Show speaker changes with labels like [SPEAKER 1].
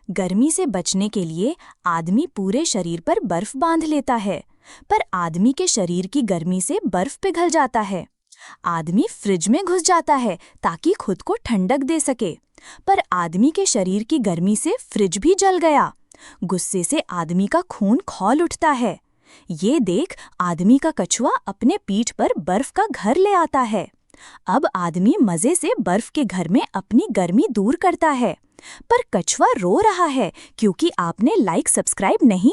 [SPEAKER 1] गर्मी से बचने के लिए आदमी पूरे शरीर पर बर्फ बांध लेता है, पर आदमी के शरीर की गर्मी से बर्फ पिघल जाता है। आदमी फ्रिज में घुस जाता है ताकि खुद को ठंडक दे सके, पर आदमी के शरीर की गर्मी से फ्रिज भी जल गया। गुस्से से आदमी का खून खौल उठता है। ये देख आदमी का कछुआ अपने पीठ पर बर्फ का घर ले आता है। अब आदमी मजे से बर्फ के घर में अपनी गर्मी दूर करता है, पर कछुआ रो रहा है क्योंकि आपने लाइक सब्सक्राइब नहीं